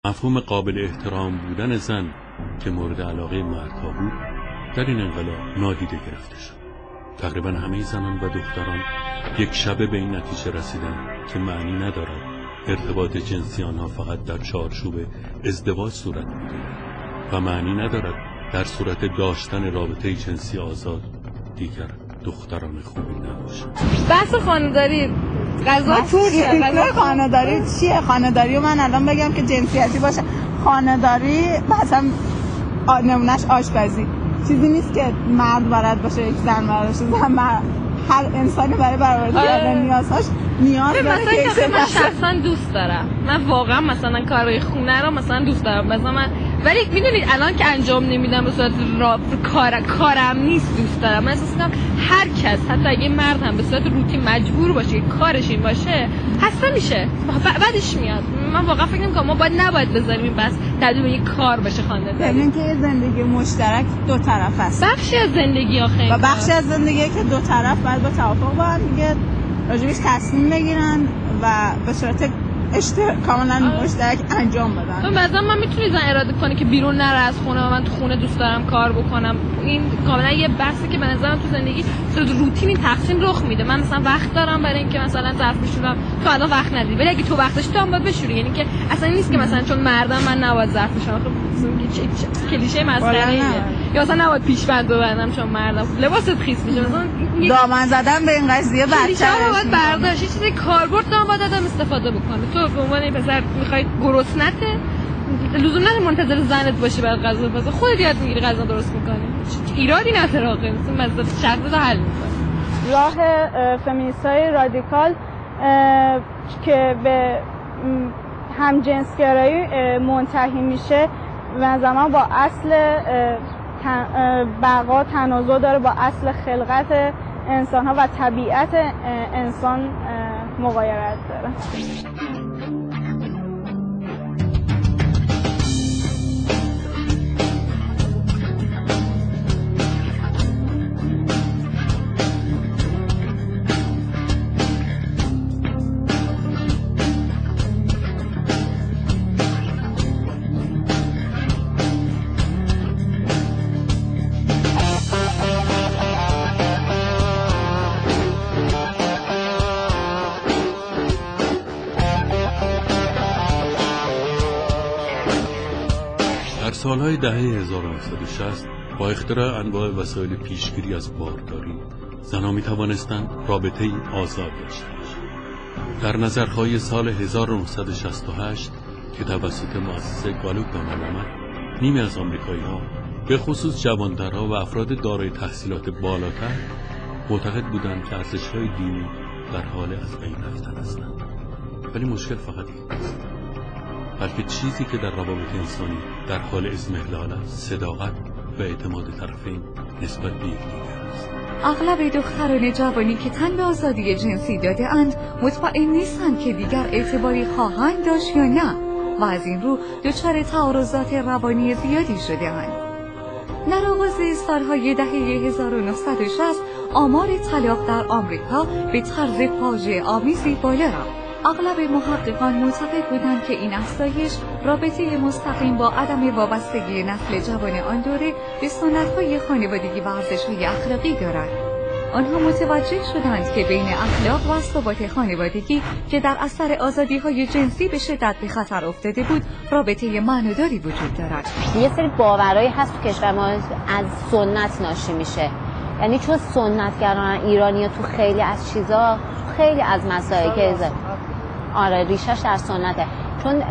مفهوم قابل احترام بودن زن که مورد علاقه مردها بود در این انقلاب نادیده گرفته شد. تقریبا همه زنان و دختران یک شبه به این نتیجه رسیدن که معنی ندارد ارتباط جنسی آنها فقط در چارچوب ازدواج صورت بگیرد و معنی ندارد در صورت داشتن رابطه جنسی آزاد دیگر دختران خوبی نباشند. بحث خانه‌داری غذا توریه. خانه‌داری چیه؟ خانه‌داری من الان بگم که جنسیتی باشه. خانه‌داری مثلا نمونهش آشپزی چیزی نیست که مرد بلد باشه یک زن بلد باشه. هر انسانی برای برآورده کردن نیازهاش نیاز داره که من شخصا دوست دارم. من واقعا مثلا کارهای خونه رو مثلا دوست دارم. مثلا من ولی میدونید الان که انجام نمیدم به صورت کارم نیست دوست دارم. من احساس می‌کنم هر کس حتی اگه مرد هم به صورت روتین مجبور باشه کارش این باشه خسته میشه بعدش میاد. من واقعا فکر می‌کنم ما نباید بذاریم این بس تبدیل به یک کار بشه خانه‌داری. ببین که زندگی مشترک دو طرف است. بخشی از زندگی آخه و بخشی از زندگی که دو طرف باید با توافق با هم دیگه راجبش تصمیم بگیرن و به صورت کاملا مشترک انجام بدن. مثلا من میتونی زن اراده کنی که بیرون نره از خونه و من تو خونه دوست دارم کار بکنم. این کاملا یه بحثی که به نظرم تو زندگی صورت روتین این تقسیم رخ میده. من مثلا وقت دارم برای اینکه مثلا ظرف بشورم، تو الان وقت نداری، ولی اگه تو وقت داشتی تو هم باید بشوری. یعنی که اصلا نیست که مثلا چون مردم من نباید ظرف بشورم. خب کلیشه مسخره‌ایه. یا مثلا نباید پیشبند ببندم چون مردم لباست خیس میشه. مثلا دامن زدن به این قضیه بدتره. باید برداشت یه چیزی کاربرد دام باید آدم استفاده بکنه. تو به عنوان پسر میخوای گرسنته لزوم نداره منتظر زنت باشی برای غذا بپزی، خودت یاد میگیری غذا درست میکنی. ایرادی نداره آخه مثلا شخصیت حل میکنه. راه فمینیست‌های رادیکال که به همجنسگرایی منتهی میشه و زمان با اصل بقا تنازع داره با اصل خلقت انسان ها و طبیعت انسان مغایرت داره. در سالهای دهه 1960 با اختراع انواع وسایل پیشگیری از بارداری زنان می توانستند رابطه‌ای آزاد داشته باشند. در نظرخواهی سال 1968 که توسط مؤسسه گالوپ به عمل آمد، نیمی از آمریکایی‌ها به خصوص جوانترها و افراد دارای تحصیلات بالاتر معتقد بودند که ارزش‌های دینی در حال از بین رفتن هستند. ولی مشکل فقط این است، بلکه چیزی که در روابط انسانی در حال اضمحلال است صداقت و اعتماد طرفین نسبت به یکدیگر است. اغلب دختران جوانی که تن به آزادی جنسی داده اند مطمئن نیستند که دیگر اعتباری خواهند داشت یا نه و از این رو دچار تعارضات روانی زیادی شده اند. در آغاز سالهای دهه 1960 آمار طلاق در آمریکا به طرز فاجعه‌آمیزی بالا رفت. اغلب محققان معتقد بودند که این افزایش رابطه مستقیم با عدم وابستگی نسل جوان آن دوره به سنت‌های خانوادگی و ارزش‌های اخلاقی دارد. آنها متوجه شدند که بین اخلاق و ثبات خانوادگی که در اثر آزادی‌های جنسی به شدت به خطر افتاده بود، رابطه معناداری وجود دارد. یه سری باورایی هست تو کشور ما از سنت ناشی میشه. یعنی چون سنتگران ایرانی‌ها تو خیلی از چیزا، خیلی از مسائل که ریشش در سنته، چون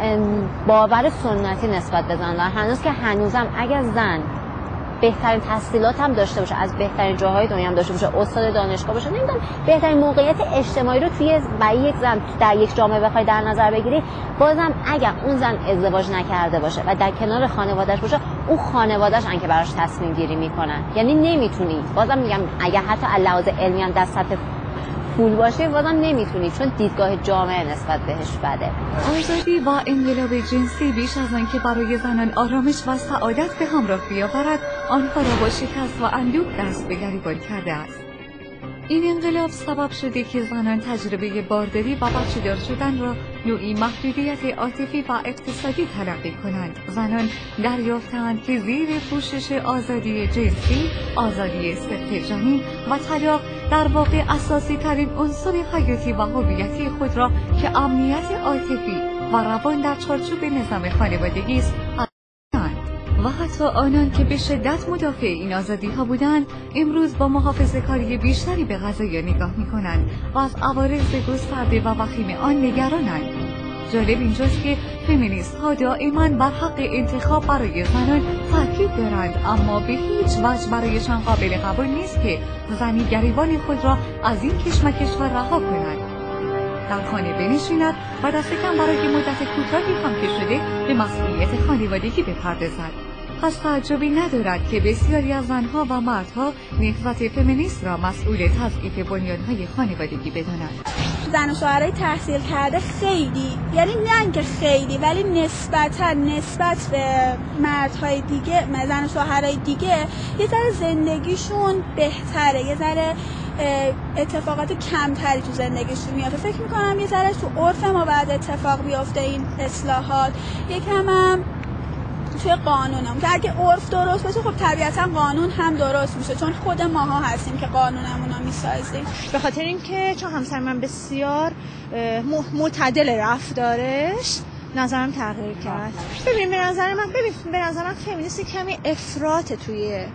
باور سنتی نسبت به زن دارن. هنوز که هنوزم اگر زن بهترین تحصیلات هم داشته باشه، از بهترین جاهای دنیا هم داشته باشه، استاد دانشگاه باشه، نمیدونم بهترین موقعیت اجتماعی رو توی برای یک زن در یک جامعه بخوای در نظر بگیری، بازم اگر اون زن ازدواج نکرده باشه و در کنار خانواده‌اش باشه، اون خانواده‌اش که براش تصمیم گیری میکنن. یعنی نمیتونی، بازم میگم اگر حتی علاوه علمی هم در سطح پول باشه بازم نمیتونی، چون دیدگاه جامعه نسبت بهش بده. آزادی و انقلاب جنسی بیش از آن که برای زنان آرامش و سعادت به همراه بیاورد، آنها را با شکست و اندوه دست به گریبان کرده است. این انقلاب سبب شده که زنان تجربه بارداری و بچه‌دار شدن را نوعی محدودیت عاطفی و اقتصادی تلقی کنند. زنان دریافتند که زیر پوشش آزادی جنسی، آزادی سفت جنین و طلاق در واقع اساسی ترین عنصر حیاتی و هویتی خود را که امنیت عاطفی و روان در چارچوب نظام خانوادگی است و حتی آنان که به شدت مدافع این آزادی ها بودند امروز با محافظه‌کاری بیشتری به قضایا نگاه می‌کنند و از عوارض گسترده و وخیم آن نگرانند. جالب اینجاست که فمینیست ها دائما بر حق انتخاب برای زنان تاکید دارند، اما به هیچ وجه برایشان قابل قبول نیست که زنی گریبان خود را از این کشمکش ها رها کند، در خانه بنشیند و دست کم برای مدت کوتاهی هم که شده به مسئولیت خانوادگی بپردازد. پس تعجبی ندارد که بسیاری از زنها و مردها نهضت فمینیست را مسئول تضعیف بنیانهای خانوادگی بدانند. زن و شوهرای تحصیل کرده خیلی، یعنی نه اینکه خیلی، ولی نسبت به مردهای دیگه، زن و شوهرای دیگه یه ذره زندگیشون بهتره، یه ذره اتفاقات کمتری تو زندگیشون میافته. فکر میکنم یه ذره تو عرف ما بعد اتفاق بیفته این اصلاحات، یکم هم توی قانونم که اگه عرف درست باشه خب طبیعتا قانون هم درست میشه، چون خود ماها هستیم که قانونمون رو میسازیم. به خاطر اینکه چون همسر من بسیار معتدل رفتارش، نظرم تغییر کرد. ببین به نظر من فمینیستی کمی افراط توی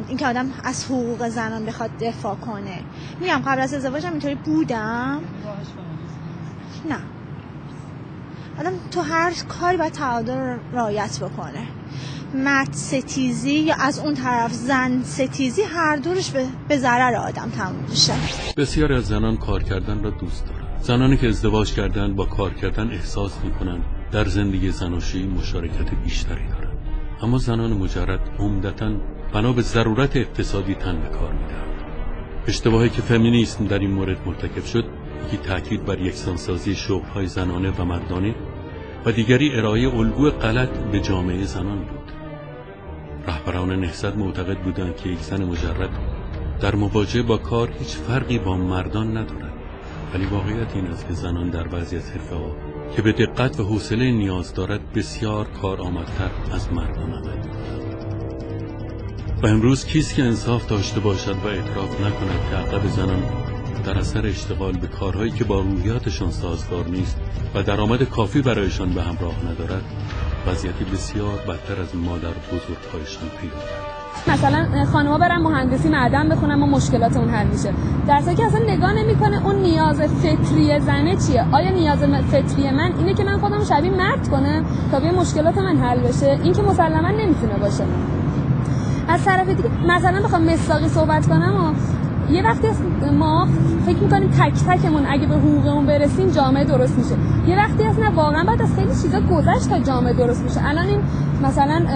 این که آدم از حقوق زنان بخواد دفاع کنه. میگم قبل از ازدواجم اینطوری بودم. نه، آدم تو هر کاری باید تعادل رعایت بکنه. مرد ستیزی یا از اون طرف زن ستیزی هر دورش به ضرر آدم تموم میشه. بسیاری از زنان کار کردن را دوست دارند. زنانی که ازدواج کردن با کار کردن احساس میکنند در زندگی زناشویی مشارکت بیشتری دارند. اما زنان مجرد عمدتاً بنا به ضرورت اقتصادی تن به کار میدهند. اشتباهی که فمینیسم در این مورد مرتکب شد، یکی تاکید بر یکسانسازی شغل‌های زنانه و مردانه و دیگری ارائه الگوی غلط به جامعه زنان بود. رهبران نهضت معتقد بودند که یک زن مجرد در مواجهه با کار هیچ فرقی با مردان ندارد، ولی واقعیت این است که زنان در بعضی از حرفه‌ها که به دقت و حوصله نیاز دارد بسیار کارآمدتر از مردان عمل می‌کنند. و امروز کیست که انصاف داشته باشد و اعتراف نکند که عقب زنان در اثر اشتغال به کارهایی که با روحیاتشان سازگار نیست و درآمد کافی برایشان به همراه ندارد، وضعیتی بسیار بدتر از مادر بزرگ‌هایشان پیدا کرد. مثلا خانم‌ها برن مهندسی معدن بخونن و مشکلاتمون حل میشه، در حالی که اصلا نگاه نمی‌کنه اون نیاز فطری زنه چیه. آیا نیاز فطری من اینه که من خودم شبیه مرد کنم تا به مشکلات من حل بشه؟ این که مسلماً نمیتونه باشه. از طرف دیگه مثلا بخوام مصداقی صحبت کنم یه وقتی ما فکر میکنیم تک تکمون اگه به حقوقمون برسیم جامعه درست میشه، یه وقتی اصلا واقعا باید از خیلی چیزا گذشت تا جامعه درست میشه. الان این مثلا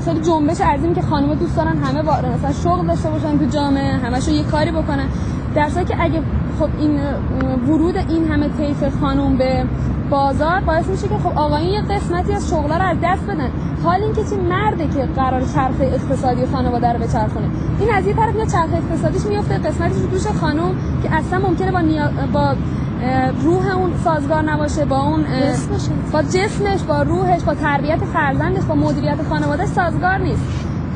خیلی جنبش عظیمی که خانم‌ها دوست دارن همه مثلا شغل داشته باشن تو جامعه، همشون یه کاری بکنن، در حالی که اگه خب این ورود این همه طیف خانم به بازار باعث میشه که خب آقایون یه قسمتی از شغل‌ها رو از دست بدن، حال اینکه چه مرده که قرار چرخه اقتصادی خانواده رو بچرخونه. این از یه طرف میاد چرخه اقتصادیش میفته، قسمتیش رو دوش خانم که اصلا ممکنه با روح اون سازگار نباشه، با اون با جسمش، با روحش، با تربیت فرزندش، با مدیریت خانواده‌اش سازگار نیست.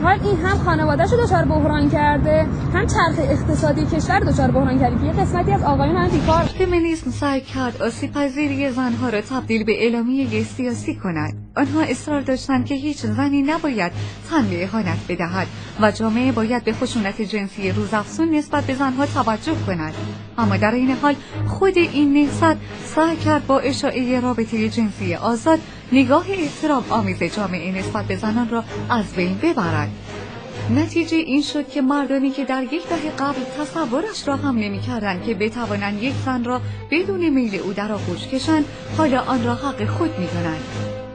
حال این هم خانواده‌اش رو دچار بحران کرده، هم چرخه اقتصادی کشور رو دچار بحران کرده که یه قسمتی از آقایون هم بیکار. فمینیسم سعی کرد آسیب‌پذیری زنها را تبدیل به اعلامیه سیاسی کند. آنها اصرار داشتند که هیچ زنی نباید تن به اهانت بدهد و جامعه باید به خشونت جنسی روزافزون نسبت به زنها توجه کند. اما در این حال خود این نهضت سعی کرد با اشاعه رابطه جنسی آزاد نگاه احترام آمیز جامعه نسبت به زنان را از بین ببرد. نتیجه این شد که مردانی که در یک دهه قبل تصورش را هم نمی‌کردند که بتوانند یک زن را بدون میل او در آغوش کشند، حالا آن را حق خود می‌دانند.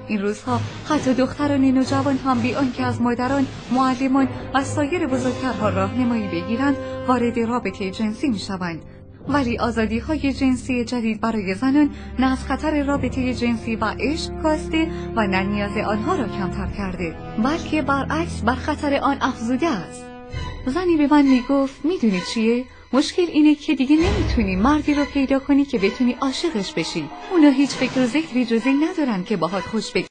این روزها حتی دختران نوجوان هم بی آنکه از مادران، معلمان و سایر بزرگترها راهنمایی بگیرند وارد رابطه جنسی می‌شوند. ولی آزادی‌های جنسی جدید برای زنان نه از خطر رابطه جنسی و عشق کاسته و نه نیاز آنها را کمتر کرده، بلکه برعکس بر خطر آن افزوده است. زنی به من میگفت میدونی چیه؟ مشکل اینه که دیگه نمیتونی مردی رو پیدا کنی که بتونی عاشقش بشی. اونا هیچ فکر و ذکری جز این ندارن که باهات خوش بگذره.